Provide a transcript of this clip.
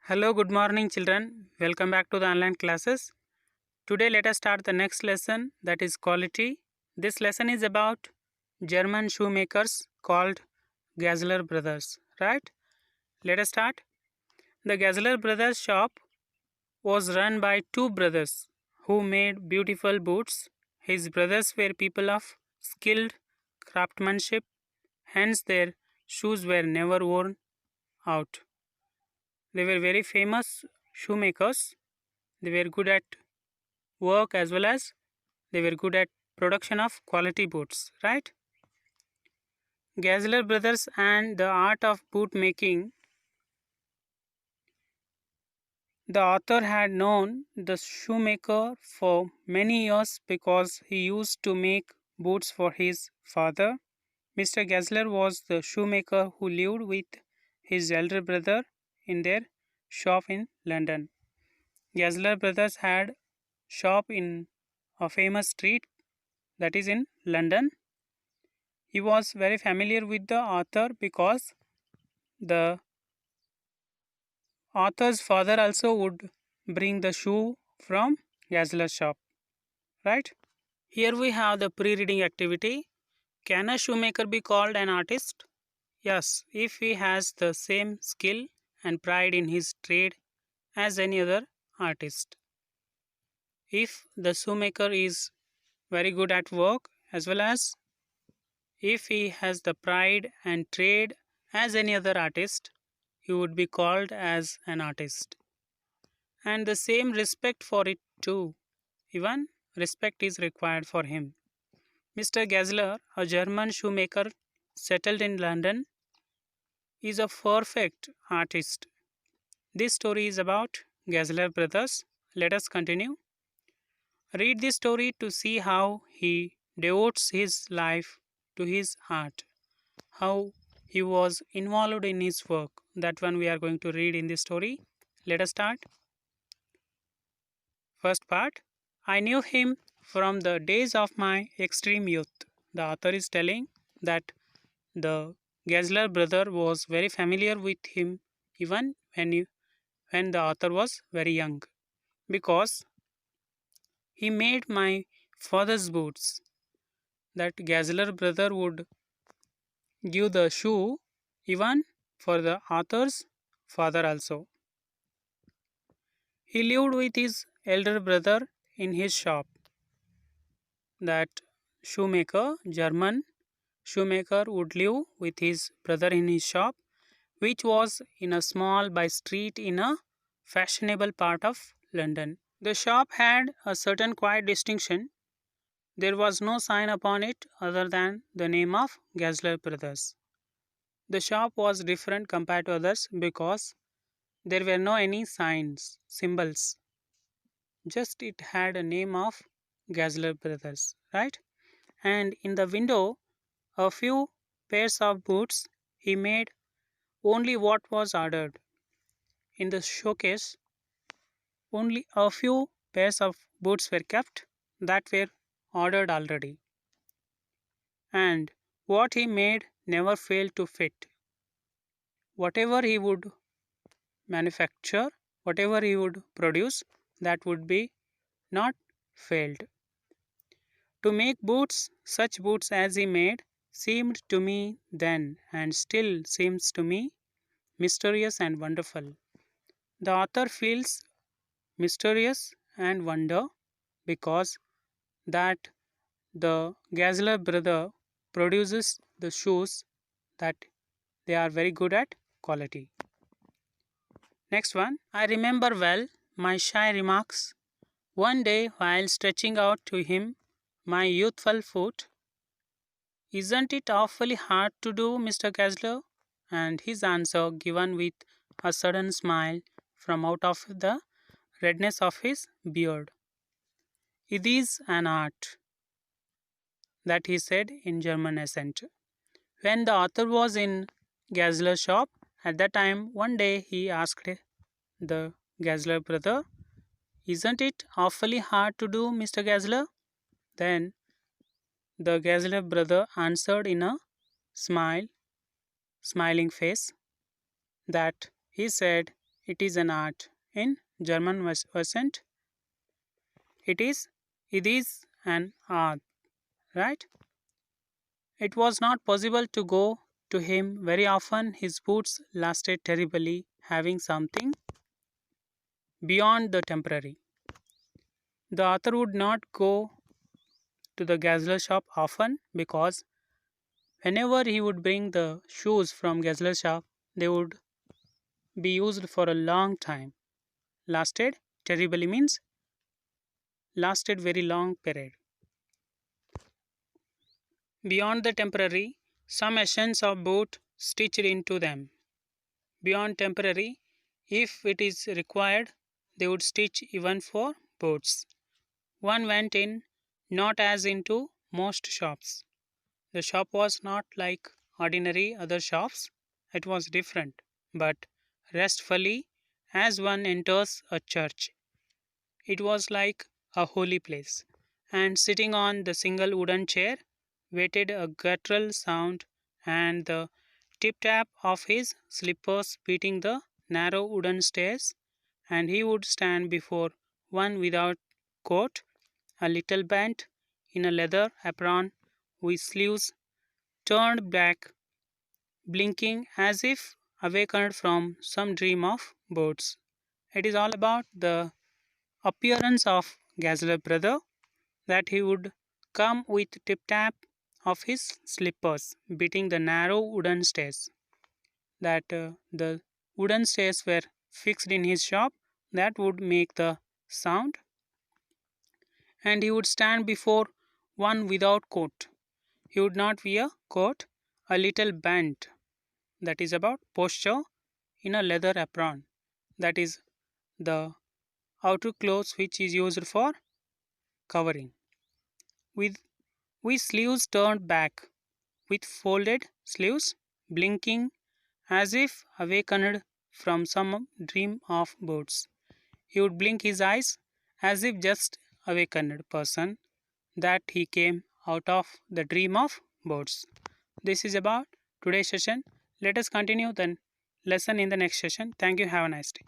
Hello, good morning, children. Welcome back to the online classes. Today, let us start the next lesson, that is quality. This lesson is about German shoemakers called Gazler brothers. Right? Let us start. The Gazler brothers shop was run by two brothers who made beautiful boots. His brothers were people of skilled craftsmanship, hence, their shoes were never worn out. They were very famous shoemakers. They were good at work as well as they were good at production of quality boots, right? Gazler brothers and the art of boot making. The author had known the shoemaker for many years because he used to make boots for his father. Mr. Gazler was the shoemaker who lived with his elder brother in their shop in London. Gazler brothers had shop in a famous street, that is in London. He was very familiar with the author because the author's father also would bring the shoe from Gazler's shop, right? Here we have the pre-reading activity. Can a shoemaker be called an artist? Yes, if he has the same skill and pride in his trade as any other artist. If the shoemaker is very good at work as well as if he has the pride and trade as any other artist, he would be called as an artist. And the same respect for it too. Even respect is required for him. Mr. Gazler, a German shoemaker settled in London, is a perfect artist. This story is about Gazler brothers. Let us continue. Read this story to see how he devotes his life to his art, how he was involved in his work. That one we are going to read in this story. Let us start. First part. I knew him from the days of my extreme youth. The author is telling that the Gazler brother was very familiar with him even when the author was very young, because he made my father's boots. That Gazler brother would give the shoe even for the author's father also. He lived with his elder brother in his shop. That shoemaker, German shoemaker, would live with his brother in his shop, which was in a small by street in a fashionable part of London. The shop had a certain quiet distinction. There was no sign upon it other than the name of Gazler Brothers. The shop was different compared to others because there were no any signs, symbols. Just it had a name of Gazler Brothers, right? And in the window, a few pairs of boots. He made only what was ordered. In the showcase, only a few pairs of boots were kept that were ordered already. And what he made never failed to fit. Whatever he would manufacture, whatever he would produce, that would be not failed. To make boots, such boots as he made, seemed to me then and still seems to me mysterious and wonderful. The author feels mysterious and wonder because that the Gazler brother produces the shoes that they are very good at quality. Next one. I remember well my shy remarks one day while stretching out to him my youthful foot. Isn't it awfully hard to do, Mr. Gazler? And his answer, given with a sudden smile from out of the redness of his beard. It is an art, that he said in German accent. When the author was in Gazler's shop, at that time, one day he asked the Gazler brother, isn't it awfully hard to do, Mr. Gazler? Then the Gazler brother answered in a smiling face, that he said, It is an art. In German version, it is an art, right? It was not possible to go to him very often. His boots lasted terribly, having something beyond the temporary. The author would not go to the Gazelle shop often because whenever he would bring the shoes from Gazelle shop, they would be used for a long time. Lasted terribly means lasted very long period. Beyond the temporary, some essence of boot stitched into them. Beyond temporary, if it is required, they would stitch even for boots. One went in, not as into most shops. The shop was not like ordinary other shops, it was different, but restfully as one enters a church. It was like a holy place, and sitting on the single wooden chair waited a guttural sound and the tip tap of his slippers beating the narrow wooden stairs, and he would stand before one without coat, a little bent, in a leather apron with sleeves turned back, blinking as if awakened from some dream of birds. It is all about the appearance of Gazelle brother that he would come with tip tap of his slippers, beating the narrow wooden stairs. That the wooden stairs were fixed in his shop that would make the sound, and he would stand before one without coat. He would not wear coat, a little bent. That is about posture in a leather apron. That is the outer clothes which is used for covering. With sleeves turned back, with folded sleeves, blinking as if awakened from some dream of birds. He would blink his eyes as if just awakened person that he came out of the dream of birds. This is about today's session. Let us continue the lesson in the next session. Thank you. Have a nice day.